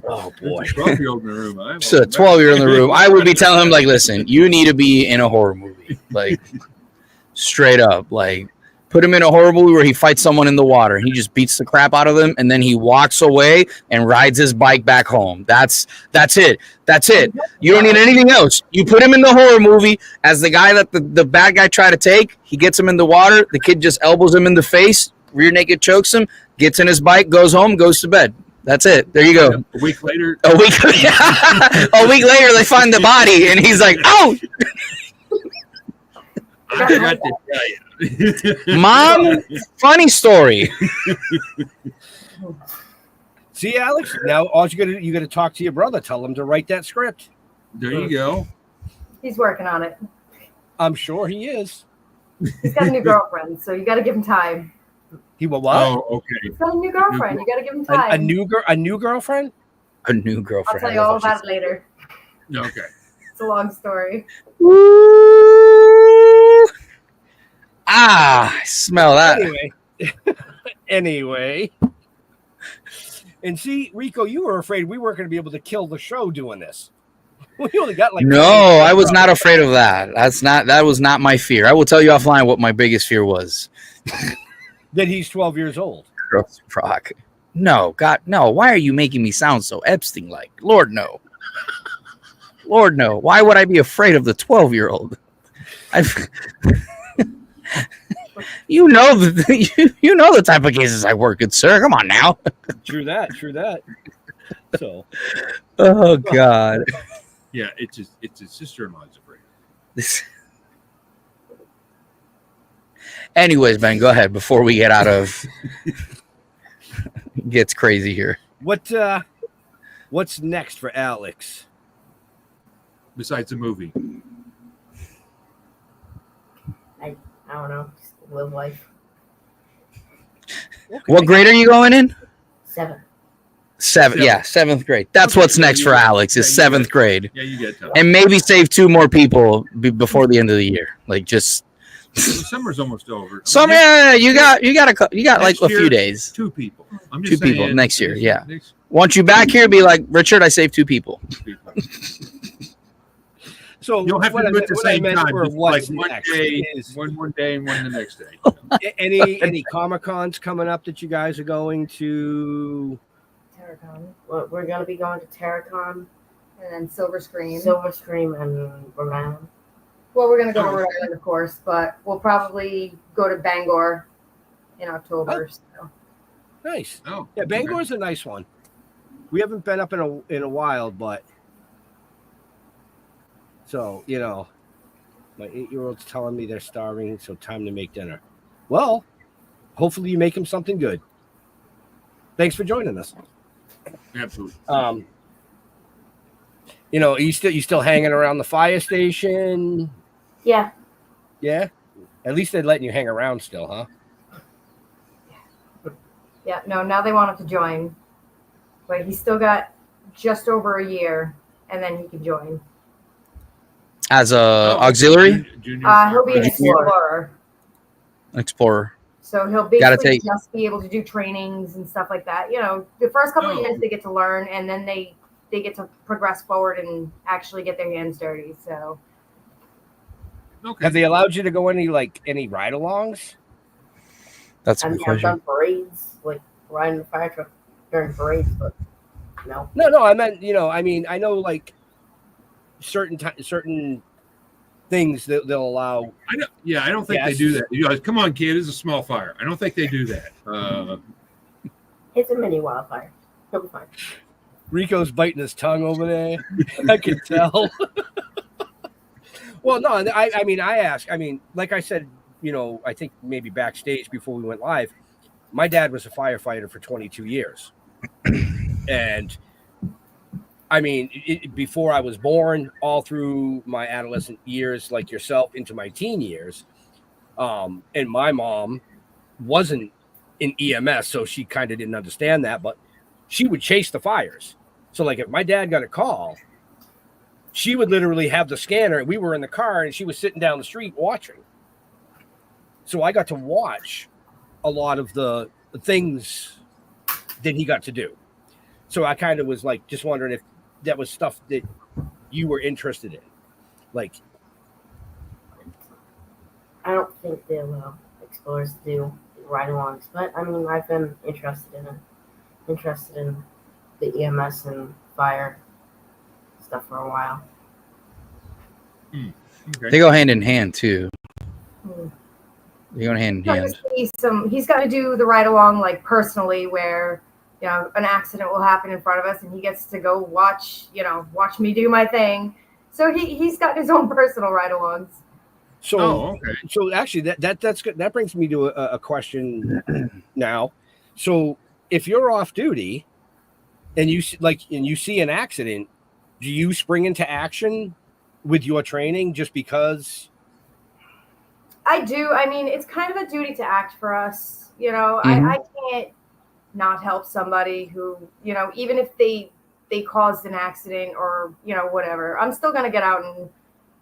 oh boy. There's a 12-year-old in the room. I'm So holding back. 12-year-old in the room. I would be telling him, like, listen, you need to be in a horror movie. Like, straight up. Like, put him in a horror movie where he fights someone in the water. He just beats the crap out of them, and then he walks away and rides his bike back home. That's it. That's it. You don't need anything else. You put him in the horror movie as the guy that the bad guy tried to take. He gets him in the water. The kid just elbows him in the face, rear naked chokes him, gets in his bike, goes home, goes to bed. That's it. There you go. A week later, A week later, they find the body, and he's like, "Oh, I forgot to tell you. Mom, funny story." See, Alex. Now, all you got to talk to your brother. Tell him to write that script. There you go. He's working on it. I'm sure he is. He's got a new girlfriend, so you got to give him time. He will what? Oh, okay. He's got a new girlfriend. You got to give him time. A new girlfriend? A new I'll girlfriend. tell you all about it later. Okay. It's a long story. Woo. I smell that. Anyway. And see, Rico, you were afraid we weren't going to be able to kill the show doing this. We only got like No, I was not afraid of that. That was not my fear. I will tell you offline what my biggest fear was. that he's 12 years old. Gross rock. No, God, no. Why are you making me sound so Epstein-like? Lord, no. Lord, no. Why would I be afraid of the 12-year-old? You know the type of cases I work in, sir. Come on now. True that. So, Oh God. Yeah, it's his sister-in-law's afraid. Anyways, Ben, go ahead before we get out of gets crazy here. what's next for Alex? Besides the movie. I don't know. Just live life. Okay. What grade are you going in? 7. Seventh. Yeah, 7th grade. That's Okay, what's yeah, next you for get- Alex is yeah, you 7th get- grade, Yeah, you get to. and maybe save 2 more people before the end of the year. Like just Summer's almost over. some. Yeah, you got like Next a few year, days. 2 people. I'm 2 just people saying, next year, yeah. Next Want you back here? Be like Richard. I saved 2 people. people. So You'll have to what do it at the what I same meant time. for Just what's like one next day, is one day, and one the next day. any Comic-Cons coming up that you guys are going to? Terracon. We're going to be going to Terracon, And then Silver Screen. Silver Scream, and Rhode Island. Well, we're gonna go to Rhode Island, of course, but we'll probably go to Bangor in October. So. Nice. Oh, Yeah, okay. Bangor's a nice one. We haven't been up in a while, but so my 8-year-old's telling me they're starving, so time to make dinner. Well, hopefully you make them something good. Thanks for joining us. Absolutely. You still hanging around the fire station? Yeah. Yeah. At least they're letting you hang around still, huh? Yeah, no, now they want him to join. But he's still got just over a year, and then he can join. As a Oh, auxiliary junior He'll be an explorer. explorer. So he'll basically just be able to do trainings and stuff like that. The first couple of years they get to learn, and then they get to progress forward and actually get their hands dirty. So Okay. Have they allowed you to go any ride-alongs? That's a I good mean, I've question. done parades, like riding the fire truck during parades, but no. No, I meant, I know like certain things that they'll allow. I don't think they do that. Come on, kid, it's a small fire. I don't think they do that. It's a mini wildfire. He'll be fine. Rico's biting his tongue over there. I can tell. Well, no, I ask. Like I said, I think maybe backstage before we went live, my dad was a firefighter for 22 years. And before I was born, all through my adolescent years, like yourself, into my teen years, and my mom wasn't in EMS, so she kind of didn't understand that, but she would chase the fires. So, like, if my dad got a call, she would literally have the scanner, and we were in the car, and she was sitting down the street watching. So I got to watch a lot of the things that he got to do. So I kind of was like, just wondering if that was stuff that you were interested in. Like, I don't think they allow explorers to do ride-alongs, but I've been interested in the EMS and fire stuff for a while. Okay. They go hand in hand too. Hmm. They go hand in hand. He's got to do the ride along like personally, where an accident will happen in front of us, and he gets to go watch me do my thing. So he's got his own personal ride alongs. So actually, that's good. That brings me to a question now. So if you're off duty and you see an accident, do you spring into action with your training just because? I do. It's kind of a duty to act for us. Mm-hmm. I can't not help somebody who, even if they caused an accident or, whatever, I'm still going to get out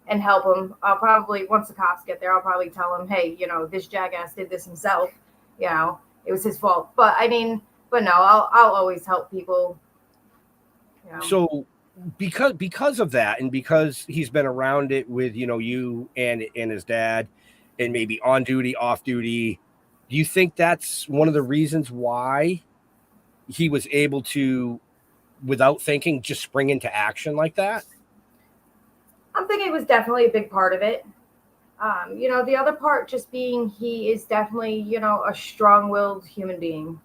and help them. I'll probably, once the cops get there, I'll probably tell them, hey, this jackass did this himself. It was his fault. But no, I'll always help people. So because of that, and because he's been around it with, you and his dad, and maybe on duty, off duty, do you think that's one of the reasons why he was able to, without thinking, just spring into action like that? I'm thinking it was definitely a big part of it. The other part just being he is definitely, a strong-willed human being.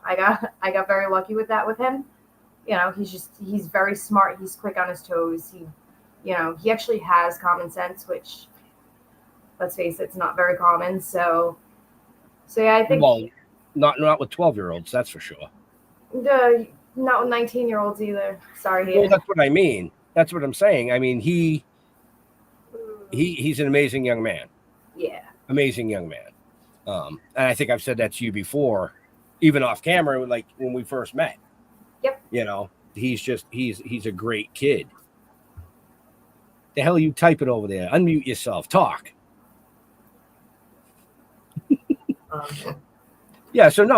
I got very lucky with that with him. He's very smart. He's quick on his toes. He actually has common sense, which, let's face it, it's not very common. So yeah, I think. Well, not with 12-year-olds, that's for sure. Not with 19-year-olds either. Sorry. Well, that's what I mean. That's what I'm saying. He's an amazing young man. Yeah. Amazing young man. And I think I've said that to you before, even off camera, like when we first met. Yep. He's a great kid. The hell are you typing over there? Unmute yourself. Talk. Yeah. So no,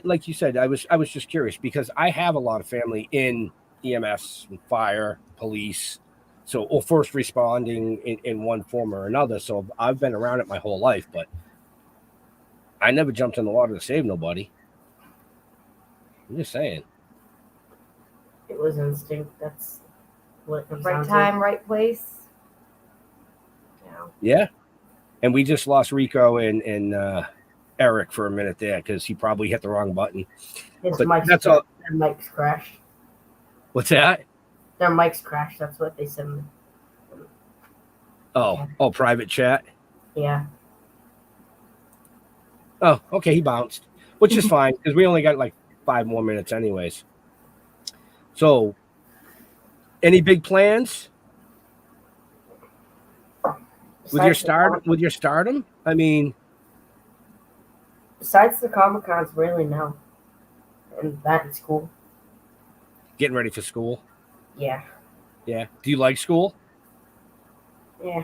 like you said, I was just curious because I have a lot of family in EMS, fire, police, or first responding in one form or another. So I've been around it my whole life, but I never jumped in the water to save nobody. I'm just saying. It was instinct. That's what it comes Right down time, to. right place. Yeah. And we just lost Rico and Eric for a minute there because he probably hit the wrong button. His But mics, that's all. Their mics crashed. What's that? Their mics crashed. That's what they said. Oh, private chat. Yeah. Oh, okay. He bounced, which is fine because we only got like 5 more minutes, anyways. So, any big plans with your stardom? I mean, besides the Comic Cons, really no. And that in school. getting ready for school. Yeah. Yeah. Do you like school? Yeah.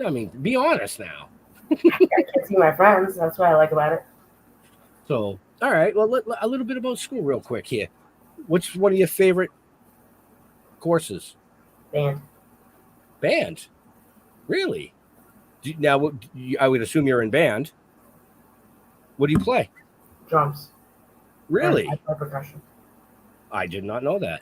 I mean, be honest now. I can't see my friends. That's what I like about it. So, all right. Well, a little bit about school, real quick here. What's one of your favorite courses? Band. Band. Really? Now, I would assume you're in band. What do you play? Drums. Really? I play percussion. I did not know that.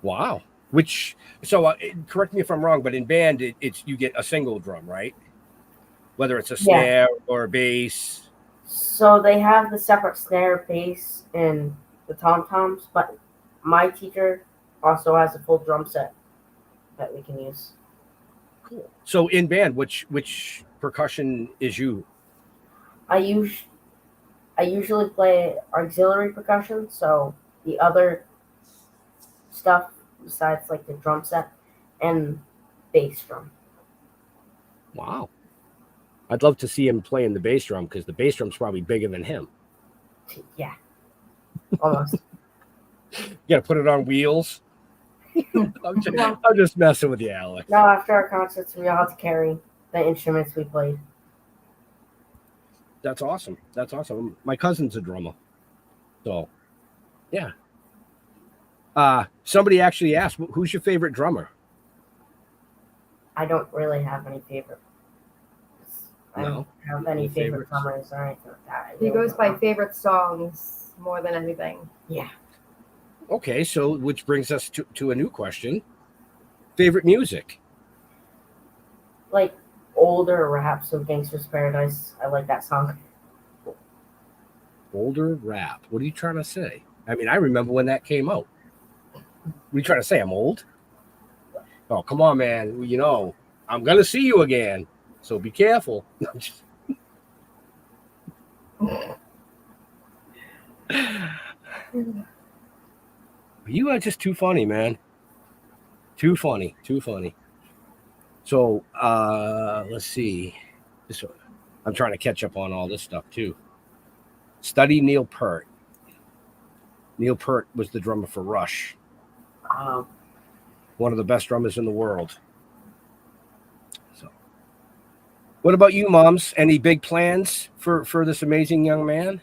Wow. Correct me if I'm wrong, but in band, it's you get a single drum, right? Whether it's a snare or a bass. So they have the separate snare, bass, and the tom-toms, but my teacher also has a full drum set that we can use. Cool. So in band, which percussion is you? I usually play auxiliary percussion, so the other stuff besides like the drum set and bass drum. Wow. I'd love to see him playing the bass drum because the bass drum's probably bigger than him. Yeah. Almost. You got to put it on wheels. I'm just messing with you, Alex. No, after our concerts, we all had to carry the instruments we played. That's awesome. That's awesome. My cousin's a drummer. So, yeah. Somebody actually asked, who's your favorite drummer? I don't really have any favorite. I No? don't have any No favorite favorites? drummers or anything like that. He goes by favorite songs more than anything. Yeah. Okay, so which brings us to a new question. Favorite music? Like older rap, so Gangsta's Paradise. I like that song. Older rap. What are you trying to say? I mean, I remember when that came out. What are you trying to say? I'm old? Oh, come on, man. You know, I'm going to see you again. So be careful. You are just too funny, man. Too funny. So, let's see. I'm trying to catch up on all this stuff, too. Study Neil Peart. Neil Peart was the drummer for Rush. One of the best drummers in the world. So, what about you, moms? Any big plans for this amazing young man?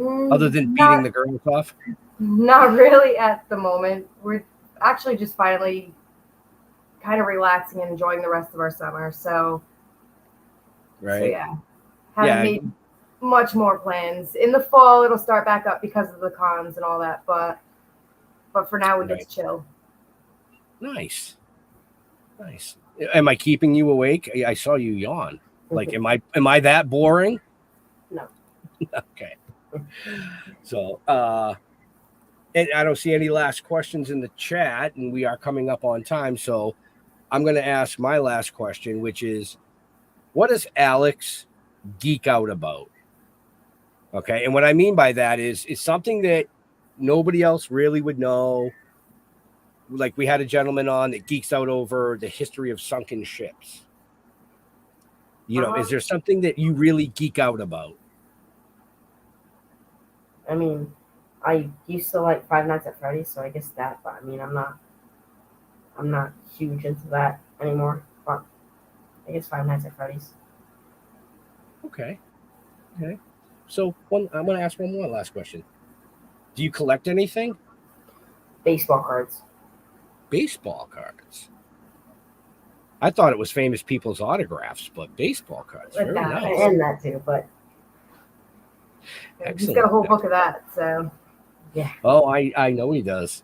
Other than beating the girls off? Not really at the moment. We're actually just finally kind of relaxing and enjoying the rest of our summer. So, Right. So yeah, haven't made much more plans. In the fall, it'll start back up because of the cons and all that. But for now, we get to chill. Nice. Am I keeping you awake? I saw you yawn. Like, am I that boring? No. Okay. So, and I don't see any last questions in the chat, and we are coming up on time. So I'm going to ask my last question, which is, what does Alex geek out about? Okay. And what I mean by that is it's something that nobody else really would know. Like, we had a gentleman on that geeks out over the history of sunken ships. You know, is there something that you really geek out about? I mean, I used to like Five Nights at Freddy's, so I guess that. But I mean, I'm not huge into that anymore. But I guess Five Nights at Freddy's. Okay. So I'm going to ask one more last question. Do you collect anything? Baseball cards. Baseball cards. I thought it was famous people's autographs, but baseball cards. Very nice. And that too, but He's got a whole book of that. So yeah. Oh, I know he does.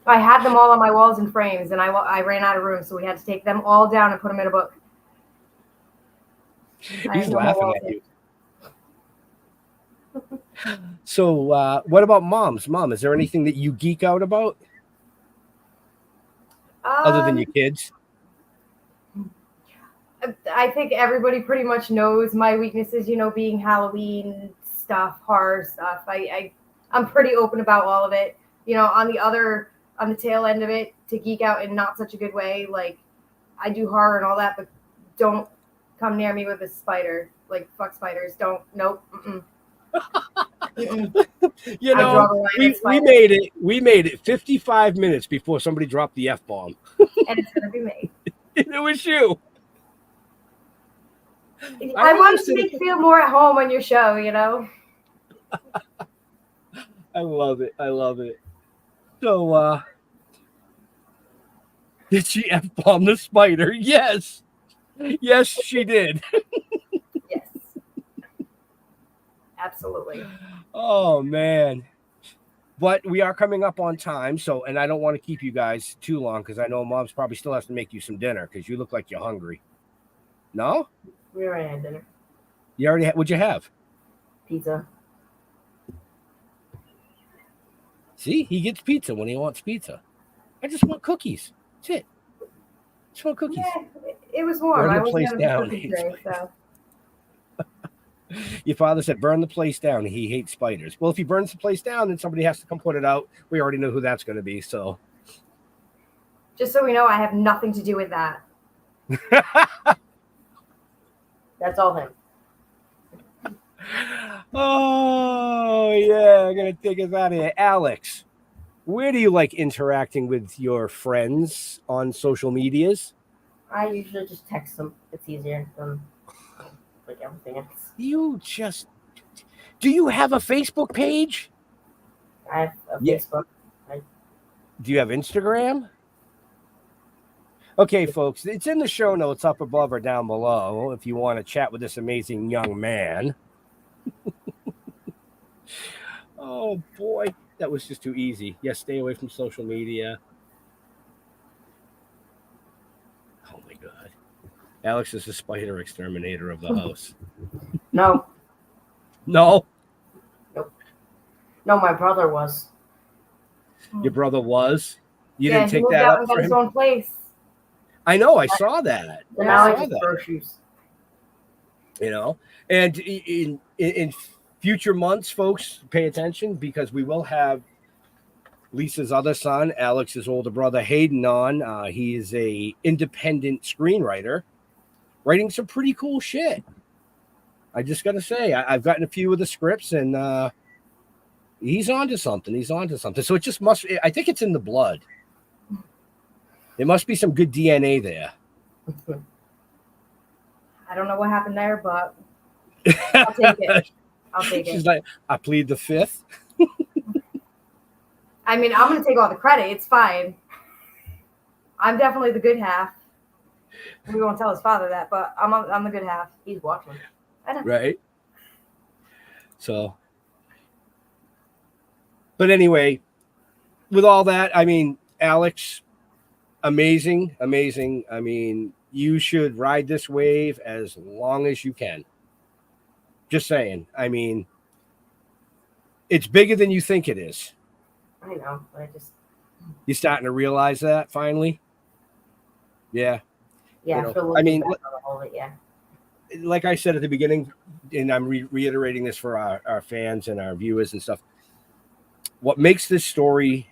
I had them all on my walls in frames, and I ran out of room, so we had to take them all down and put them in a book. He's laughing at you. So, what about moms? Mom, is there anything that you geek out about other than your kids? I think everybody pretty much knows my weaknesses, being Halloween stuff, horror stuff. I'm pretty open about all of it. On the tail end of it, to geek out in not such a good way, like I do horror and all that, but don't come near me with a spider. Like, fuck spiders. Don't. Nope. Mm-mm. Mm-mm. We made it 55 minutes before somebody dropped the F-bomb. And it's gonna be me. It was you. I want to make you feel more at home on your show, I love it. So, did she F-bomb the spider? Yes. Yes, she did. Yes. Absolutely. Oh, man. But we are coming up on time, and I don't want to keep you guys too long because I know Mom's probably still has to make you some dinner because you look like you're hungry. No? We already had dinner. You already had, what'd you have? Pizza. See, he gets pizza when he wants pizza. I just want cookies. That's it. Just want cookies. Yeah, it was warm. Burn I the was place down. so. Your father said, burn the place down. He hates spiders. Well, if he burns the place down, then somebody has to come put it out. We already know who that's going to be. So, just so we know, I have nothing to do with that. That's all him. Oh, yeah. I'm going to take us out of here. Alex, where do you like interacting with your friends on social medias? I usually just text them. It's easier than like everything else. Do you have a Facebook page? I have a Facebook. Do you have Instagram? Okay, folks, it's in the show notes up above or down below if you want to chat with this amazing young man. Oh, boy. That was just too easy. Yes, stay away from social media. Oh, my God. Alex is the spider exterminator of the house. No. No? Nope. No, my brother was. Your brother was? You Yeah, didn't he take moved that out up and for got his him? own place. I know. I saw that. And now I I saw just that. throw shoes. You know, and in future months, folks, pay attention because we will have Lisa's other son, Alex's older brother, Hayden, on. He is a independent screenwriter, writing some pretty cool shit. I just got to say, I've gotten a few of the scripts, and he's onto something. So it just must. I think it's in the blood. There must be some good DNA there. I don't know what happened there, but I'll take it. She's like, I plead the fifth. I mean, I'm going to take all the credit. It's fine. I'm definitely the good half. We won't tell his father that, but I'm the good half. He's watching. I know. Right. So, but anyway, with all that, I mean, Alex, amazing. I mean, you should ride this wave as long as you can. Just saying. I mean, it's bigger than you think it is. I know. You're starting to realize that finally. Yeah. Yeah. You know, After looking I mean, back on all of it, yeah. like I said at the beginning, and I'm reiterating this for our fans and our viewers and stuff. What makes this story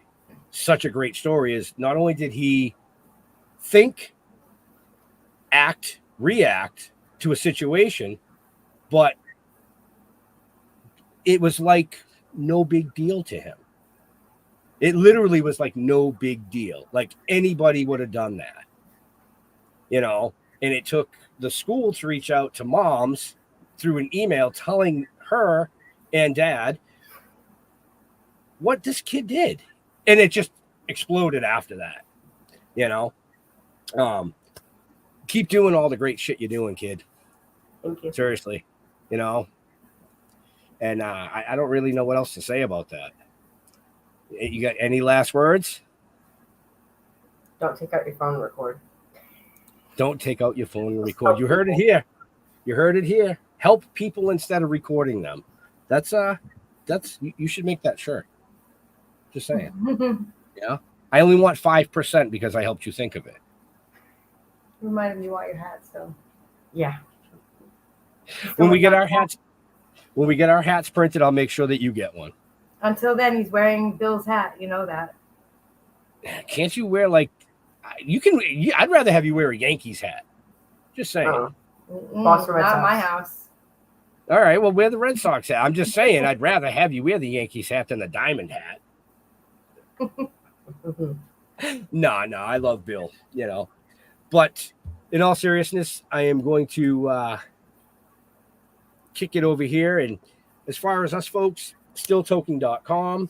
such a great story is not only did he think, act, react to a situation, but it was like no big deal to him. It literally was like no big deal. Like anybody would have done that, you know, and it took the school to reach out to moms through an email telling her and dad what this kid did. And it just exploded after that, you know. Keep doing all the great shit you're doing, kid. Thank you. Seriously, you know. And I don't really know what else to say about that. You got any last words? Don't take out your phone and record. Don't take out your phone and record. You heard it here. You heard it here. Help people instead of recording them. That's you should make that shirt. Just saying. Yeah. I only want 5% because I helped you think of it. Reminded me why your hat still. Yeah. When we get our hats printed, I'll make sure that you get one. Until then, he's wearing Bill's hat. You know that. Can't you wear like you can? I'd rather have you wear a Yankees hat. Just saying. Boston Red Not Sox. my house. All right, well, wear the Red Sox hat. I'm just saying, I'd rather have you wear the Yankees hat than the Diamond hat. No, I love Bill, you know. But in all seriousness, I am going to kick it over here. And as far as us folks, stilltoking.com.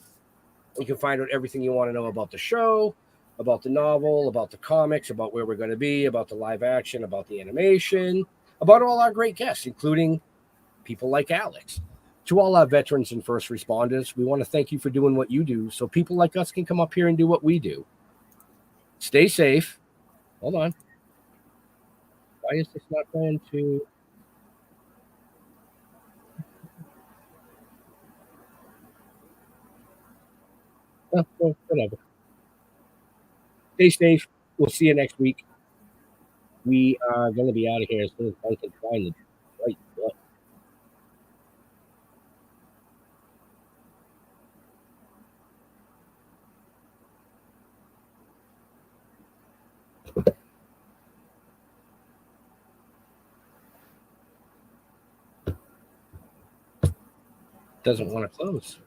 You can find out everything you want to know about the show, about the novel, about the comics, about where we're going to be, about the live action, about the animation, about all our great guests, including people like Alex. To all our veterans and first responders, we want to thank you for doing what you do so people like us can come up here and do what we do. Stay safe. Hold on. Why is this not going to... well, whatever. Stay safe. We'll see you next week. We are going to be out of here as soon as I can find the right button. Doesn't want to close.